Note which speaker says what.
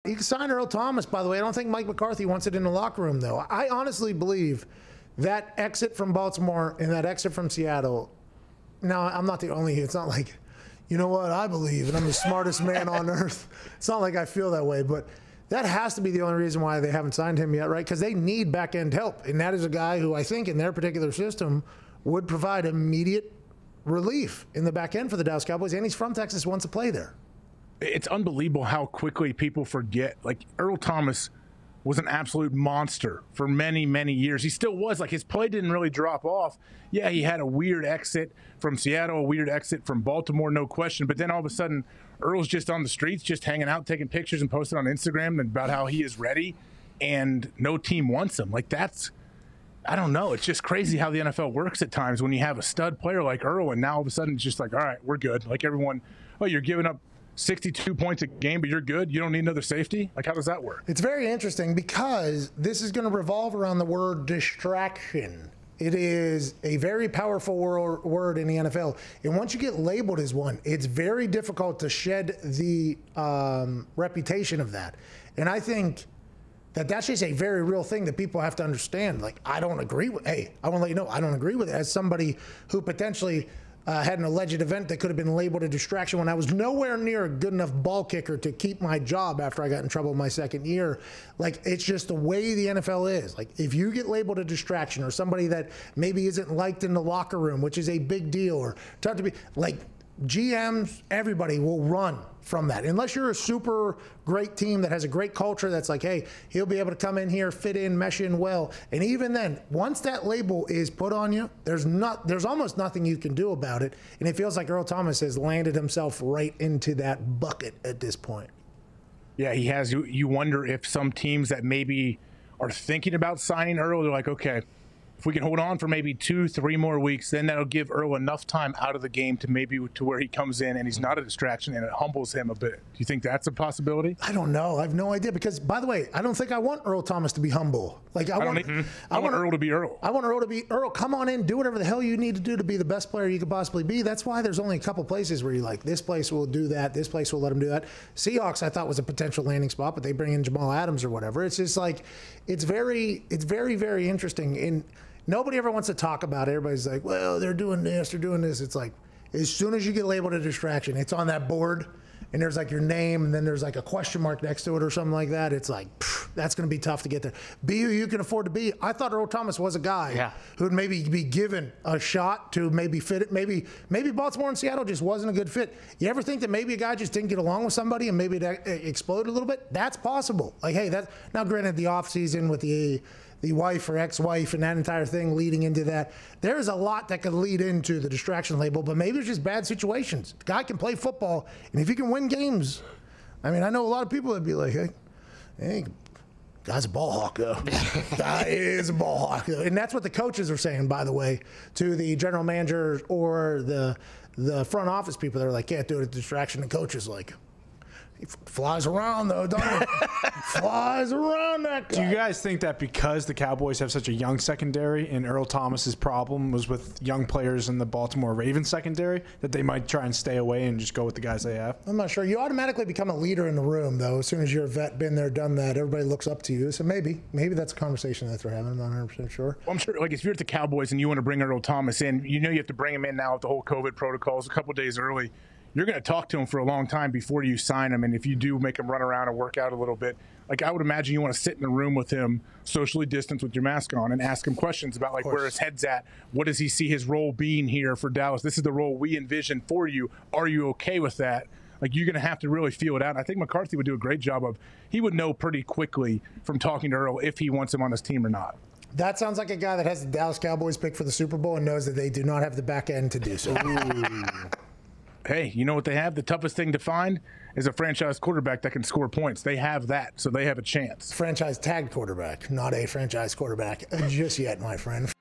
Speaker 1: You can sign Earl Thomas, by the way. I don't think Mike McCarthy wants it in the locker room, though. I honestly believe that exit from Baltimore and that exit from Seattle, now, I'm not the only, it's not like, you know what, I believe, and I'm the smartest man on earth. It's not like I feel that way, but that has to be the only reason why they haven't signed him yet, right? Because they need back-end help, and that is a guy who I think in their particular system would provide immediate relief in the back end for the Dallas Cowboys, and he's from Texas, wants to play there.
Speaker 2: It's unbelievable how quickly people forget. Like, Earl Thomas was an absolute monster for many, many years. He still was. Like, his play didn't really drop off. Yeah, he had a weird exit from Seattle, a weird exit from Baltimore, no question. But then all of a sudden, Earl's just on the streets, just hanging out, taking pictures and posting on Instagram about how he is ready, and no team wants him. Like, that's, I don't know. It's just crazy how the NFL works at times when you have a stud player like Earl, and now all of a sudden it's just like, all right, we're good. Like, everyone, oh, you're giving up 62 points a game, but you're good? You don't need another safety? Like, how does that work?
Speaker 1: It's very interesting because this is going to revolve around the word distraction. It is a very powerful word in the NFL. And once you get labeled as one, it's very difficult to shed the reputation of that. And I think that that's just a very real thing that people have to understand. Like, I don't agree with, hey, I want to let you know, I don't agree with it. As somebody who potentially had an alleged event that could have been labeled a distraction when I was nowhere near a good enough ball kicker to keep my job after I got in trouble my second year. Like, it's just the way the NFL is. Like, if you get labeled a distraction or somebody that maybe isn't liked in the locker room, which is a big deal, or tough to be, like, GMs, everybody will run from that. Unless you're a super great team that has a great culture that's like, hey, he'll be able to come in here, fit in, mesh in well. And even then, once that label is put on you, there's almost nothing you can do about it. And it feels like Earl Thomas has landed himself right into that bucket at this point.
Speaker 2: Yeah, he has. You wonder if some teams that maybe are thinking about signing Earl, they're like, okay, if we can hold on for maybe 2-3 more weeks, then that'll give Earl enough time out of the game to maybe to where he comes in and he's not a distraction and it humbles him a bit. Do you think that's a possibility?
Speaker 1: I don't know. I have no idea because, by the way, I don't think I want Earl Thomas to be humble. Like, I want
Speaker 2: Earl to be Earl.
Speaker 1: I want Earl to be Earl. Come on in, do whatever the hell you need to do to be the best player you could possibly be. That's why there's only a couple places where you're like, this place will do that, this place will let him do that. Seahawks, I thought, was a potential landing spot, but they bring in Jamal Adams or whatever. It's just like, it's very, very interesting. And nobody ever wants to talk about it. Everybody's like, well, they're doing this, they're doing this. It's like, as soon as you get labeled a distraction, it's on that board, and there's like your name, and then there's like a question mark next to it or something like that. It's like, that's going to be tough to get there. Be who you can afford to be. I thought Earl Thomas was a guy who'd maybe be given a shot to maybe fit it. Maybe Baltimore and Seattle just wasn't a good fit. You ever think that maybe a guy just didn't get along with somebody and maybe it exploded a little bit? That's possible. Like, hey, that now granted the offseason with the wife or ex-wife and that entire thing leading into that. There's a lot that could lead into the distraction label, but maybe it's just bad situations. The guy can play football, and if he can win games, I mean, I know a lot of people would be like, hey, guy's a ball hawk, though. Guy is a ball hawk, though. And that's what the coaches are saying, by the way, to the general manager or the front office people. They're like, can't do it, a distraction. The coach is like, he flies around, though, doesn't he? Flies around, that guy.
Speaker 3: Do you guys think that because the Cowboys have such a young secondary and Earl Thomas's problem was with young players in the Baltimore Ravens secondary, that they might try and stay away and just go with the guys they have?
Speaker 1: I'm not sure. You automatically become a leader in the room, though. As soon as you're a vet, been there, done that, everybody looks up to you. So maybe that's a conversation that they're having. I'm not 100% sure.
Speaker 2: Well, I'm sure, like, if you're at the Cowboys and you want to bring Earl Thomas in, you know you have to bring him in now with the whole COVID protocols a couple days early. You're going to talk to him for a long time before you sign him. And if you do make him run around and work out a little bit, like, I would imagine you want to sit in the room with him, socially distanced with your mask on, and ask him questions about, like, where his head's at. What does he see his role being here for Dallas? This is the role we envision for you. Are you okay with that? Like, you're going to have to really feel it out. And I think McCarthy would do a great job of, he would know pretty quickly from talking to Earl if he wants him on his team or not.
Speaker 1: That sounds like a guy that has the Dallas Cowboys pick for the Super Bowl and knows that they do not have the back end to do so.
Speaker 2: Hey, you know what they have? The toughest thing to find is a franchise quarterback that can score points. They have that, so they have a chance.
Speaker 1: Franchise tagged quarterback, not a franchise quarterback just yet, my friend.